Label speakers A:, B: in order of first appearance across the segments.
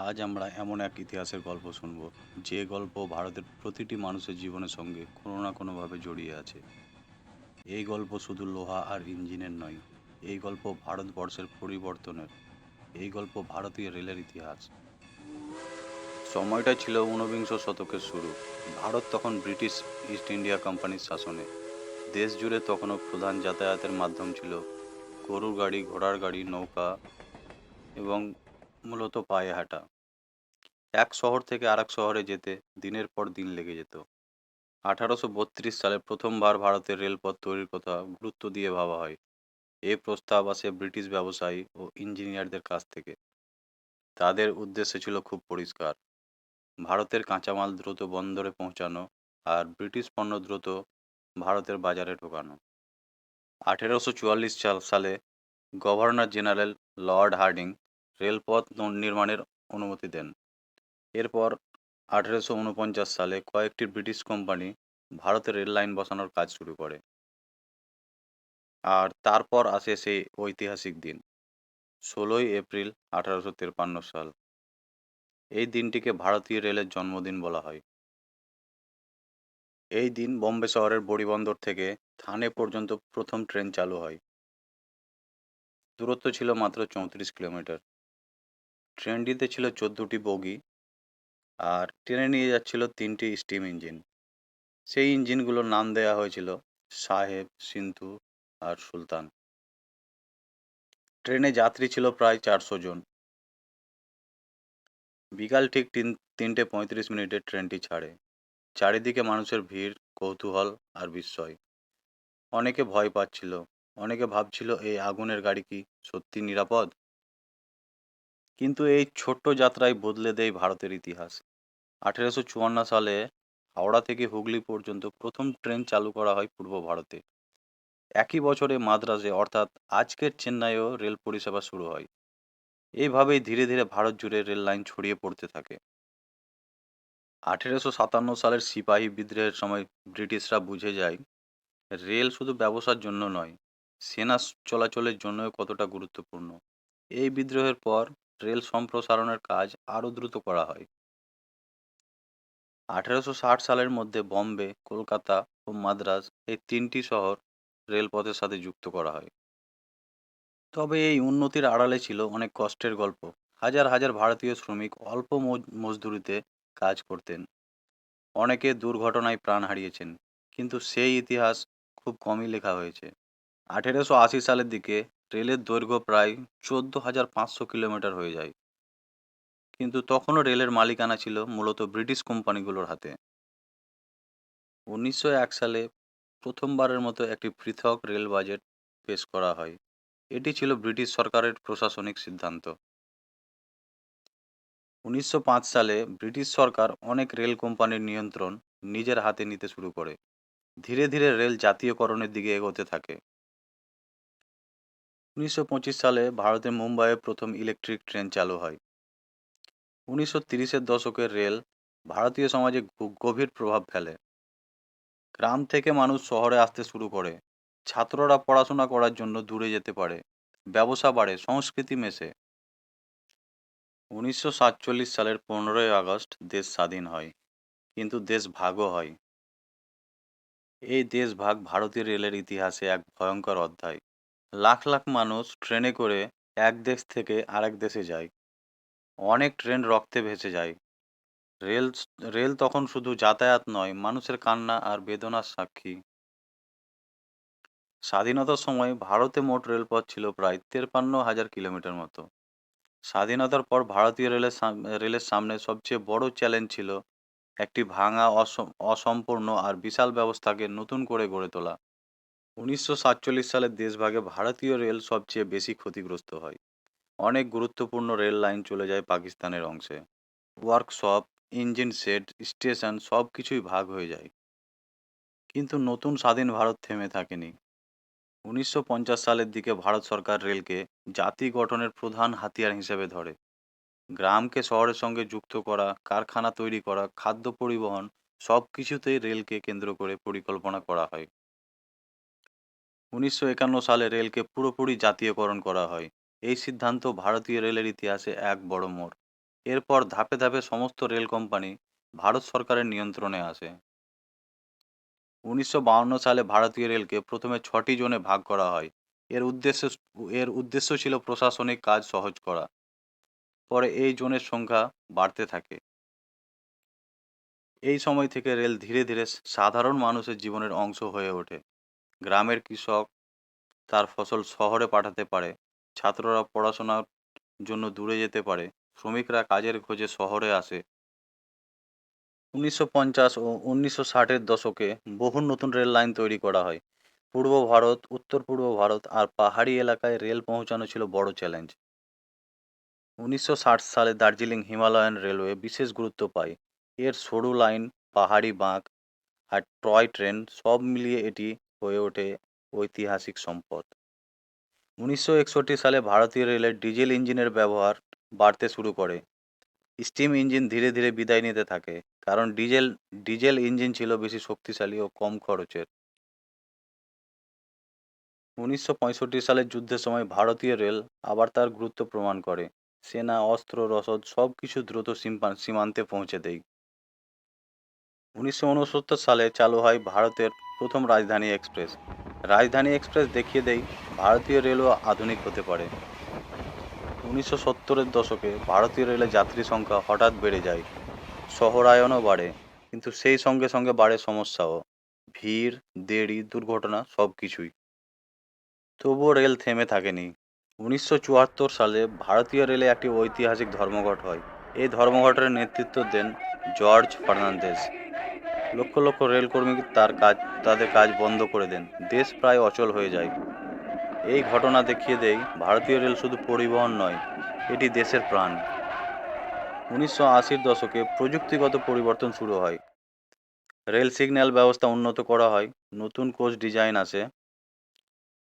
A: আজ আমরা এমন এক ইতিহাসের গল্প শুনব যে গল্প ভারতের প্রতিটি মানুষের জীবনের সঙ্গে কোনো না কোনোভাবে জড়িয়ে আছে। এই গল্প শুধু লোহা আর ইঞ্জিনের নয়, এই গল্প ভারতবর্ষের পরিবর্তনের, এই গল্প ভারতীয় রেলের ইতিহাস। সময়টা ছিল ঊনবিংশ শতকের শুরু। ভারত তখন ব্রিটিশ ইস্ট ইন্ডিয়া কোম্পানির শাসনে। দেশ জুড়ে তখনও প্রধান যাতায়াতের মাধ্যম ছিল গরুর গাড়ি, ঘোড়ার গাড়ি, নৌকা এবং মূলত পায়ে হাঁটা। এক শহর থেকে আরেক শহরে যেতে দিনের পর দিন লেগে যেত। 1832 সালে প্রথমবার ভারতের রেলপথ তৈরির কথা গুরুত্ব দিয়ে ভাবা হয়। এই প্রস্তাব আসে ব্রিটিশ ব্যবসায়ী ও ইঞ্জিনিয়ারদের কাছ থেকে। তাদের উদ্দেশ্য ছিল খুব পরিষ্কার: ভারতের কাঁচামাল দ্রুত বন্দরে পৌঁছানো আর ব্রিটিশ পণ্য দ্রুত ভারতের বাজারে ঢোকানো। 1844 সালে গভর্নর জেনারেল লর্ড হার্ডিং রেলপথ নির্মাণের অনুমতি দেন। এরপর 1849 সালে কয়েকটি ব্রিটিশ কোম্পানি ভারতে রেল লাইন বসানোর কাজ শুরু করে। আর তারপর আসে সেই ঐতিহাসিক দিন, 16ই এপ্রিল 1853 সাল। এই দিনটিকে ভারতীয় রেলের জন্মদিন বলা হয়। এই দিন বোম্বে শহরের বড়িবন্দর থেকে থানে পর্যন্ত প্রথম ট্রেন চালু হয়। দূরত্ব ছিল মাত্র 34 কিলোমিটার। ট্রেনটিতে ছিল 14টি বগি আর ট্রেনে নিয়ে যাচ্ছিল 3টি স্টিম ইঞ্জিন। সেই ইঞ্জিনগুলোর নাম দেওয়া হয়েছিল সাহেব, সিন্ধু আর সুলতান। ট্রেনে যাত্রী ছিল প্রায় 400 জন। বিকাল ঠিক 3:35 ট্রেনটি ছাড়ে। চারিদিকে মানুষের ভিড়, কৌতূহল আর বিস্ময়। অনেকে ভয় পাচ্ছিল, অনেকে ভাবছিল এই আগুনের গাড়ি কি সত্যি নিরাপদ? কিন্তু এই ছোট্ট যাত্রায় বদলে দেয় ভারতের ইতিহাস। 1854 সালে হাওড়া থেকে হুগলি পর্যন্ত প্রথম ট্রেন চালু করা হয় পূর্ব ভারতে। একই বছরে মাদ্রাজে অর্থাৎ আজকের চেন্নাইয়েও রেল পরিষেবা শুরু হয়। এইভাবেই ধীরে ধীরে ভারত জুড়ে রেল লাইন ছড়িয়ে পড়তে থাকে। 1857 সালের সিপাহী বিদ্রোহের সময় ব্রিটিশরা বুঝে যায় রেল শুধু ব্যবসার জন্য নয়, সেনা চলাচলের জন্যও কতটা গুরুত্বপূর্ণ। এই বিদ্রোহের পর রেল সম্প্রসারণের কাজ আরও দ্রুত করা হয়। 1860 সালের মধ্যে বম্বে, কলকাতা ও মাদ্রাজ এই তিনটি শহর রেলপথের সাথে যুক্ত করা হয়। তবে এই উন্নতির আড়ালে ছিল অনেক কষ্টের গল্প। হাজার হাজার ভারতীয় শ্রমিক অল্প মজদুরিতে কাজ করতেন। অনেকে দুর্ঘটনায় প্রাণ হারিয়েছেন, কিন্তু সেই ইতিহাস খুব কমই লেখা হয়েছে। 1880 সালের দিকে রেলের দৈর্ঘ্য প্রায় 14,500 কিলোমিটার হয়ে যায়, কিন্তু তখনও রেলের মালিকানা ছিল মূলত ব্রিটিশ কোম্পানিগুলোর হাতে। 1901 সালে প্রথমবারের মতো একটি পৃথক রেল বাজেট পেশ করা হয়। এটি ছিল ব্রিটিশ সরকারের প্রশাসনিক সিদ্ধান্ত। 1905 সালে ব্রিটিশ সরকার অনেক রেল কোম্পানির নিয়ন্ত্রণ নিজের হাতে নিতে শুরু করে। ধীরে ধীরে রেল জাতীয়করণের দিকে এগোতে থাকে। 1925 সালে ভারতে মুম্বাইয়ে প্রথম ইলেকট্রিক ট্রেন চালু হয়। 1930-এর দশকের রেল ভারতীয় সমাজে গভীর প্রভাব ফেলে। গ্রাম থেকে মানুষ শহরে আসতে শুরু করে। ছাত্ররা পড়াশোনা করার জন্য দূরে যেতে পারে। ব্যবসা বাড়ে, সংস্কৃতি মেশে। 1947 সালের 15ই আগস্ট দেশ স্বাধীন হয়, কিন্তু দেশ ভাগও হয়। এই দেশ ভাগ ভারতীয় রেলের ইতিহাসে এক ভয়ঙ্কর অধ্যায়। লাখ লাখ মানুষ ট্রেনে করে এক দেশ থেকে আরেক দেশে যায়। অনেক ট্রেন রক্তে ভেসে যায়। রেল রেল তখন শুধু যাতায়াত নয়, মানুষের কান্না আর বেদনার সাক্ষী। স্বাধীনতার সময় ভারতে মোট রেলপথ ছিল প্রায় 53,000 কিলোমিটার মতো। স্বাধীনতার পর ভারতীয় রেলের সামনে সবচেয়ে বড় চ্যালেঞ্জ ছিল একটি ভাঙা, অসম্পূর্ণ আর বিশাল ব্যবস্থাকে নতুন করে গড়ে তোলা। 1947 সালের দেশভাগে ভারতীয় রেল সবচেয়ে বেশি ক্ষতিগ্রস্ত হয়। অনেক গুরুত্বপূর্ণ রেল লাইন চলে যায় পাকিস্তানের অংশে। ওয়ার্কশপ, ইঞ্জিন সেট, স্টেশন সবকিছুই ভাগ হয়ে যায়। কিন্তু নতুন স্বাধীন ভারত থেমে থাকেনি। 1950 সালের দিকে ভারত সরকার রেলকে জাতি গঠনের প্রধান হাতিয়ার হিসেবে ধরে। গ্রামকে শহরের সঙ্গে যুক্ত করা, কারখানা তৈরি করা, খাদ্য পরিবহন সবকিছুতেই রেলকে কেন্দ্র করে পরিকল্পনা করা হয়। 1951 সালে রেলকে পুরোপুরি জাতীয়করণ করা হয়। এই সিদ্ধান্ত ভারতীয় রেলের ইতিহাসে এক বড় মোড়। এরপর ধাপে ধাপে সমস্ত রেল কোম্পানি ভারত সরকারের নিয়ন্ত্রণে আসে। 1952 সালে ভারতীয় রেলকে প্রথমে 6টি জোনে ভাগ করা হয়। এর উদ্দেশ্য এর উদ্দেশ্য ছিল প্রশাসনিক কাজ সহজ করা। পরে এই জোনের সংখ্যা বাড়তে থাকে। এই সময় থেকে রেল ধীরে ধীরে সাধারণ মানুষের জীবনের অংশ হয়ে ওঠে। গ্রামের কৃষক তার ফসল শহরে পাঠাতে পারে, ছাত্ররা পড়াশোনার জন্য দূরে যেতে পারে, শ্রমিকরা কাজের খোঁজে শহরে আসে। 1950 ও 1960-এর দশকে বহু নতুন রেল লাইন তৈরি করা হয়। পূর্ব ভারত, উত্তর পূর্ব ভারত আর পাহাড়ি এলাকায় রেল পৌঁছানো ছিল বড় চ্যালেঞ্জ। 1960 সালে দার্জিলিং হিমালয়ান রেলওয়ে বিশেষ গুরুত্ব পায়। এর সরু লাইন, পাহাড়ি বাঁক আর টয় ট্রেন সব মিলিয়ে এটি হয়ে ওঠে ঐতিহাসিক সম্পদ। 1961 সালে ভারতীয় রেলের ডিজেল ইঞ্জিনের ব্যবহার বাড়তে শুরু করে। স্টিম ইঞ্জিন ধীরে ধীরে বিদায় নিতে থাকে, কারণ ডিজেল ইঞ্জিন ছিল বেশি শক্তিশালী ও কম খরচের। 1965 সালের যুদ্ধের সময় ভারতীয় রেল আবার তার গুরুত্ব প্রমাণ করে। সেনা, অস্ত্র, রসদ সব কিছু দ্রুত সীমান্তে পৌঁছে দেয়। 1969 সালে চালু হয় ভারতের প্রথম রাজধানী এক্সপ্রেস। রাজধানী এক্সপ্রেস দেখিয়ে দেয় ভারতীয় রেলও আধুনিক হতে পারে। 1970-এর দশকে ভারতীয় রেলে যাত্রী সংখ্যা হঠাৎ বেড়ে যায়, শহরায়নও বাড়ে, কিন্তু সেই সঙ্গে সঙ্গে বাড়ে সমস্যাও। ভিড়, দেরি, দুর্ঘটনা সব কিছুই। তবুও রেল থেমে থাকেনি। 1974 সালে ভারতীয় রেলে একটি ঐতিহাসিক ধর্মঘট হয়। এই ধর্মঘটের নেতৃত্ব দেন জর্জ ফার্নান্দেজ। লক্ষ লক্ষ রেলকর্মী তাদের কাজ বন্ধ করে দেন। দেশ প্রায় অচল হয়ে যায়। এই ঘটনা দেখিয়ে দেয় ভারতীয় রেল শুধু পরিবহন নয়, এটি দেশের প্রাণ। 1980-র দশকে প্রযুক্তিগত পরিবর্তন শুরু হয়। রেল সিগন্যাল ব্যবস্থা উন্নত করা হয়, নতুন কোচ ডিজাইন আসে।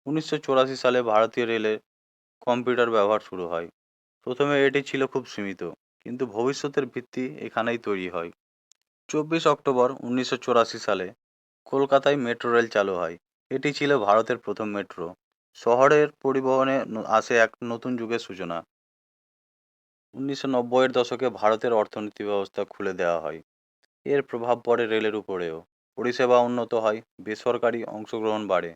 A: 1984 সালে ভারতীয় রেলে কম্পিউটার ব্যবহার শুরু হয়। প্রথমে এটি ছিল খুব সীমিত, কিন্তু ভবিষ্যতের ভিত্তি এখানেই তৈরি হয়। 24 অক্টোবর 1984 সালে কলকাতায় মেট্রো রেল চালু হয়। এটি ছিল ভারতের প্রথম মেট্রো। শহরের পরিবহনে আসে এক নতুন যুগের সূচনা। 1990-এর দশকে ভারতের অর্থনীতি ব্যবস্থা খুলে দেওয়া হয়। এর প্রভাব পড়ে রেলের উপরেও। পরিষেবা উন্নত হয়, বেসরকারি অংশগ্রহণ বাড়ে।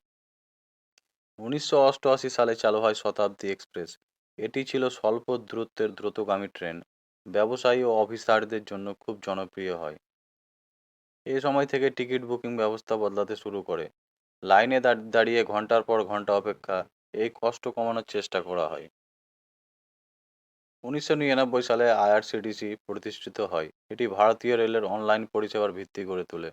A: 1988 সালে চালু হয় শতাব্দী এক্সপ্রেস। এটি ছিল স্বল্প দূরত্বের দ্রুতগামী ট্রেন। ব্যবসায়ী ও অফিসারদের জন্য খুব জনপ্রিয় হয়। এই সময় থেকে টিকিট বুকিং ব্যবস্থা বদলাতে শুরু করে। লাইনে দাঁড়িয়ে ঘন্টার পর ঘন্টা অপেক্ষা, এই কষ্ট কমানোর চেষ্টা করা হয়। 1999 সালে আইআরসিটিসি প্রতিষ্ঠিত হয়। এটি ভারতীয় রেলের অনলাইন পরিষেবার ভিত্তি গড়ে তোলে।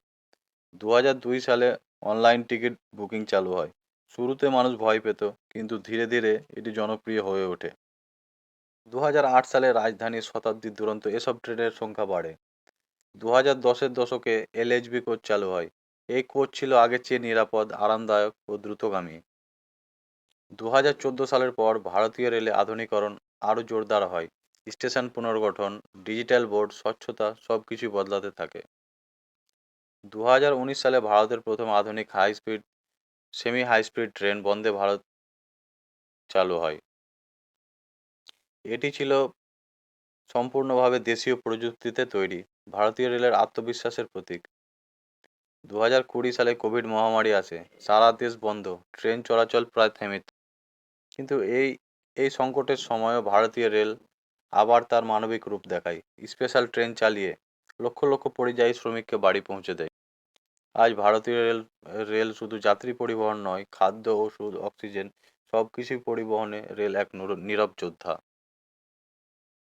A: 2002 সালে অনলাইন টিকিট বুকিং চালু হয়। শুরুতে মানুষ ভয় পেত, কিন্তু ধীরে ধীরে এটি জনপ্রিয় হয়ে ওঠে। 2008 সালে রাজধানী, শতাব্দী, দুরন্ত এসব ট্রেনের সংখ্যা বাড়ে। 2010-এর দশকে এলএইচবি কোচ চালু হয়। এই কোচ ছিল আগের চেয়ে নিরাপদ, আরামদায়ক ও দ্রুতগামী। 2014 সালের পর ভারতীয় রেলে আধুনিকরণ আরও জোরদার হয়। স্টেশন পুনর্গঠন, ডিজিটাল বোর্ড, স্বচ্ছতা সব কিছুই বদলাতে থাকে। 2019 সালে ভারতের প্রথম আধুনিক semi high speed train Vande Bharat চালু হয়। এটি ছিল সম্পূর্ণভাবে দেশীয় প্রযুক্তিতে তৈরি, ভারতীয় রেলের আত্মবিশ্বাসের প্রতীক। 2020 সালে কোভিড মহামারী আসে, সারা দেশ বন্ধ, ট্রেন চলাচল প্রায় থেমে। কিন্তু এই সংকটের সময়ও ভারতীয় রেল আবার তার মানবিক রূপ দেখায়। স্পেশাল ট্রেন চালিয়ে লক্ষ লক্ষ পরিযায়ী শ্রমিককে বাড়ি পৌঁছে দেয়। আজ ভারতীয় রেল রেল শুধু যাত্রী পরিবহন নয়, খাদ্য, ওষুধ, অক্সিজেন সব কিছুই পরিবহনে রেল এক নীরব যোদ্ধা।